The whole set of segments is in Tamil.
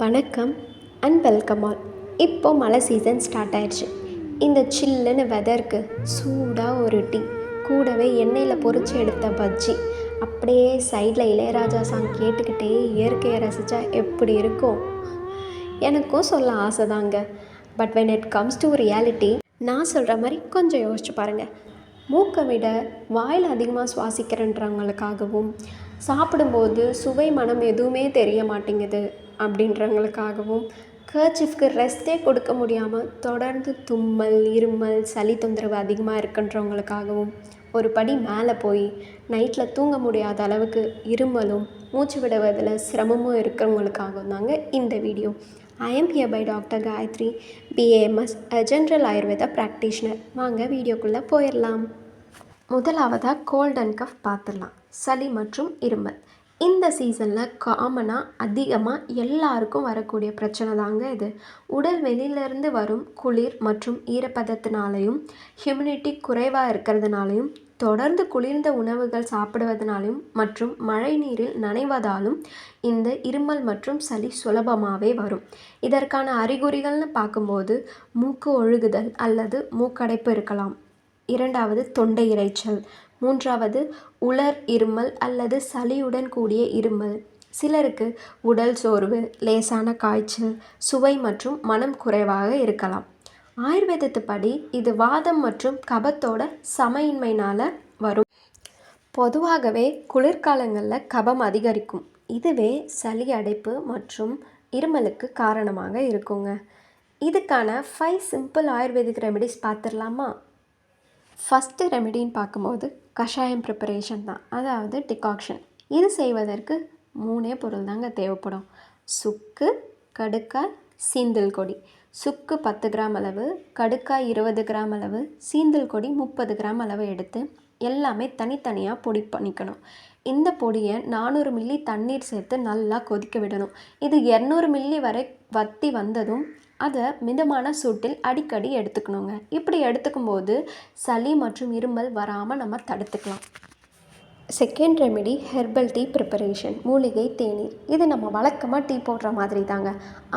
வணக்கம் அண்ட் வெல்கம் ஆல். இப்போ மழை சீசன் ஸ்டார்ட் ஆயிடுச்சு. இந்த சில்லுன்னு வெதருக்கு சூடாக ஒரு டீ, கூடவே எண்ணெயில் பொரிச்சு எடுத்த பஜ்ஜி, அப்படியே சைடில் இளையராஜா சாங் கேட்டுக்கிட்டே இயற்கையை ரசித்தா எப்படி இருக்கும்? எனக்கும் சொல்ல ஆசை தாங்க. But when it comes to reality, நான் சொல்கிற மாதிரி கொஞ்சம் யோசிச்சு பாருங்கள். மூக்கை விட வாயில் அதிகமாக சுவாசிக்கிறன்றவங்களுக்காகவும், சாப்பிடும்போது சுவை மனம் எதுவுமே தெரிய மாட்டேங்குது அப்படின்றவங்களுக்காகவும், கர்ச்சீஃப்க்கு ரெஸ்ட்டே கொடுக்க முடியாமல் தொடர்ந்து தும்மல், இருமல், சளி தொந்தரவு அதிகமாக இருக்குன்றவங்களுக்காகவும், ஒரு படி மேலே போய் நைட்டில் தூங்க முடியாத அளவுக்கு இருமலும் மூச்சு விடுவதில் சிரமமும் இருக்கிறவங்களுக்காகவும் தாங்க இந்த video. I am here by Dr. Gayatri, BAMS, a General Ayurveda Practitioner. வாங்க வீடியோக்குள்ளே போயிடலாம். முதலாவதாக கோல்ட் அண்ட் கஃப் பார்த்துடலாம். சளி மற்றும் இருமல் இந்த சீசனில் காமனாக அதிகமாக எல்லாருக்கும் வரக்கூடிய பிரச்சனை தாங்க இது. உடல் வெளியிலேருந்து வரும் குளிர் மற்றும் ஈரப்பதத்தினாலையும், ஹியூமிடிட்டி குறைவாக இருக்கிறதுனாலையும், தொடர்ந்து குளிர்ந்த உணவுகள் சாப்பிடுவதனாலும் மற்றும் மழை நீரில் நனைவதாலும் இந்த இருமல் மற்றும் சளி சுலபமாகவே வரும். இதற்கான அறிகுறிகள்னு பார்க்கும்போது மூக்கு ஒழுகுதல் அல்லது மூக்கடைப்பு இருக்கலாம். இரண்டாவது தொண்டை இரைச்சல். மூன்றாவது உலர் இருமல் அல்லது சளியுடன் கூடிய இருமல். சிலருக்கு உடல் சோர்வு, லேசான காய்ச்சல், சுவை மற்றும் மனம் குறைவாக இருக்கலாம். ஆயுர்வேதத்துப்படி இது வாதம் மற்றும் கபத்தோட சமயின்மையினால் வரும். பொதுவாகவே குளிர்காலங்களில் கபம் அதிகரிக்கும். இதுவே சளி அடைப்பு மற்றும் இருமலுக்கு காரணமாக இருக்குங்க. இதுக்கான 5 சிம்பிள் ஆயுர்வேதிக் ரெமெடிஸ் பார்த்துடலாமா? ஃபஸ்ட்டு ரெமெடின்னு பார்க்கும்போது கஷாயம் ப்ரிப்பரேஷன் தான், அதாவது டிகாக்ஷன். இது செய்வதற்கு 3 பொருள் தாங்க தேவைப்படும். சுக்கு, கடுக்காய், சீந்தல் கொடி. சுக்கு 10 கிராம் அளவு, கடுக்காய் 20 கிராம் அளவு, சீந்தல் கொடி 30 கிராம் அளவு எடுத்து எல்லாமே தனித்தனியாக பொடி பண்ணிக்கணும். இந்த பொடியை 400 மில்லி தண்ணீர் சேர்த்து நல்லா கொதிக்க விடணும். இது 200 மில்லி வரை வற்றி வந்ததும் அதை மிதமான சூட்டில் அடிக்கடி எடுத்துக்கணுங்க. இப்படி எடுத்துக்கும்போது சளி மற்றும் இருமல் வராமல் நம்ம தடுத்துக்கலாம். Second remedy herbal tea preparation, மூலிகை தேநீர். இது நம்ம வழக்கமாக டீ போடுற மாதிரி தாங்க.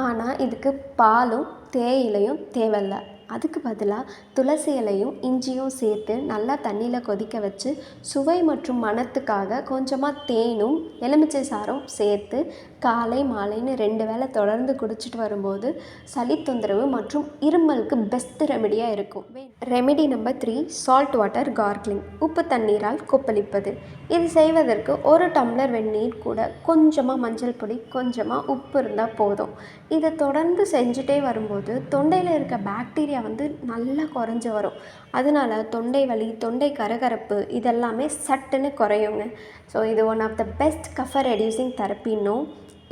ஆனால் இதுக்கு பாலும் தேயிலையும் தேவையில்லை. அதுக்கு பதிலாக துளசி இலையும் இஞ்சியும் சேர்த்து நல்லா தண்ணியில் கொதிக்க வச்சு சுவை மற்றும் மணத்துக்காக கொஞ்சமாக தேனும் எலுமிச்சை சாறும் சேர்த்து காலை மாலைன்னு 2 வேளை தொடர்ந்து குடிச்சிட்டு வரும்போது சளி தொந்தரவு மற்றும் இருமலுக்கு பெஸ்ட் ரெமெடியாக இருக்கும். ரெமெடி நம்பர் 3 சால்ட் வாட்டர் கார்க்லிங், உப்பு தண்ணீரால் கொப்பளிப்பது. இது செய்வதற்கு 1 டம்ளர் வெந்நீர் கூட கொஞ்சமாக மஞ்சள் பொடி, கொஞ்சமாக உப்பு இருந்தால் போதும். இதை தொடர்ந்து செஞ்சுட்டே வரும்போது தொண்டையில் இருக்க பாக்டீரியா நல்லா குறைஞ்சி வரும். அதனால தொண்டை வலி, தொண்டை கரகரப்பு இதெல்லாமே சட்டுன்னு குறையுங்க. ஸோ இது ஒன் ஆஃப் த பெஸ்ட் கஃபர் ரெடியூசிங் தெரப்பின்னும்,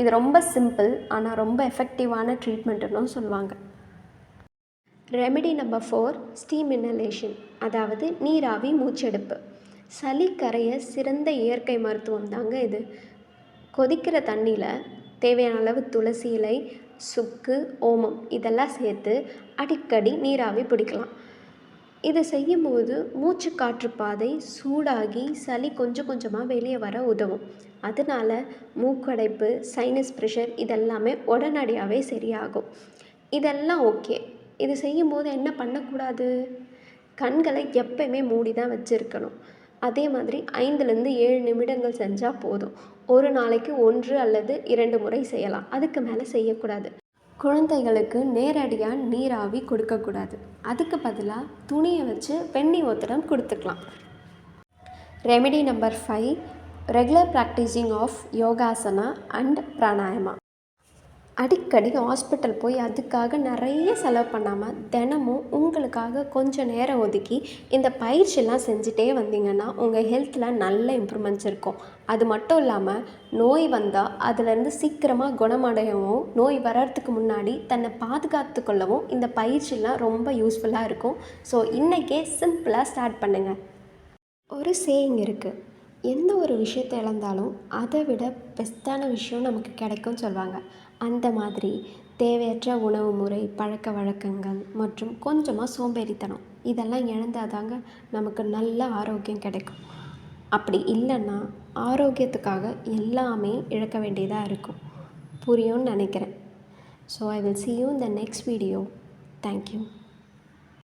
இது ரொம்ப சிம்பிள் ஆனால் ரொம்ப எஃபெக்டிவான ட்ரீட்மெண்ட்டுன்னு சொல்லுவாங்க. ரெமெடி நம்பர் 4 ஸ்டீம் இன்ஹலேஷன், அதாவது நீராவி மூச்செடுப்பு. சளி கரைய சிறந்த இயற்கை மருத்துவம் தாங்க இது. கொதிக்கிற தண்ணியில் தேவையான அளவு துளசி இலை, சுக்கு, ஓமம் இதெல்லாம் சேர்த்து அடிக்கடி நீராவி பிடிக்கலாம். இதை செய்யும்போது மூச்சு காற்று பாதை சூடாகி சளி கொஞ்சம் கொஞ்சமாக வெளியே வர உதவும். அதனால் மூக்கடைப்பு, சைனஸ் ப்ரெஷர் இதெல்லாமே உடனடியாகவே சரியாகும். இதெல்லாம் ஓகே. இது செய்யும்போது என்ன பண்ணக்கூடாது? கண்களை எப்பயுமே மூடி தான் வச்சுருக்கணும். அதே மாதிரி 5லேருந்து 7 நிமிடங்கள் செஞ்சால் போதும். ஒரு நாளைக்கு 1 அல்லது 2 முறை செய்யலாம். அதுக்கு மேலே செய்யக்கூடாது. குழந்தைகளுக்கு நேரடியாக நீராவி கொடுக்கக்கூடாது. அதுக்கு பதிலாக துணியை வச்சு வெந்நீர் ஒத்தடம் கொடுத்துக்கலாம். Remedy number 5 regular practising of yogasana and pranayama. அடிக்கடி ஹாஸ்பிட்டல் போய் அதுக்காக நிறைய செலவு பண்ணாமல் தினமும் உங்களுக்காக கொஞ்சம் நேரம் ஒதுக்கி இந்த பயிற்சியெல்லாம் செஞ்சுட்டே வந்தீங்கன்னா உங்கள் ஹெல்த்தில் நல்ல இம்ப்ரூவ்மெண்ட்ஸ் இருக்கும். அது மட்டும் இல்லாமல் நோய் வந்தால் அதிலேருந்து சீக்கிரமாக குணமடையவும், நோய் வர்றதுக்கு முன்னாடி தன்னை பாதுகாத்து கொள்ளவும் இந்த பயிற்சியெல்லாம் ரொம்ப யூஸ்ஃபுல்லாக இருக்கும். ஸோ இன்றைக்கே சிம்பிளாக ஸ்டார்ட் பண்ணுங்கள். ஒரு சேயிங் இருக்குது, எந்த ஒரு விஷயத்தை இழந்தாலும் அதை விட பெஸ்ட்டான விஷயம் நமக்கு கிடைக்கும்னு சொல்லுவாங்க. அந்த மாதிரி தேவையற்ற உணவு முறை, பழக்க வழக்கங்கள் மற்றும் கொஞ்சமாக சோம்பேறித்தனம் இதெல்லாம் இழந்தால் தாங்க நமக்கு நல்ல ஆரோக்கியம் கிடைக்கும். அப்படி இல்லைன்னா ஆரோக்கியத்துக்காக எல்லாமே இழக்க வேண்டியதாக இருக்கும். புரியும்னு நினைக்கிறேன். So I will see you in the next video. Thank you.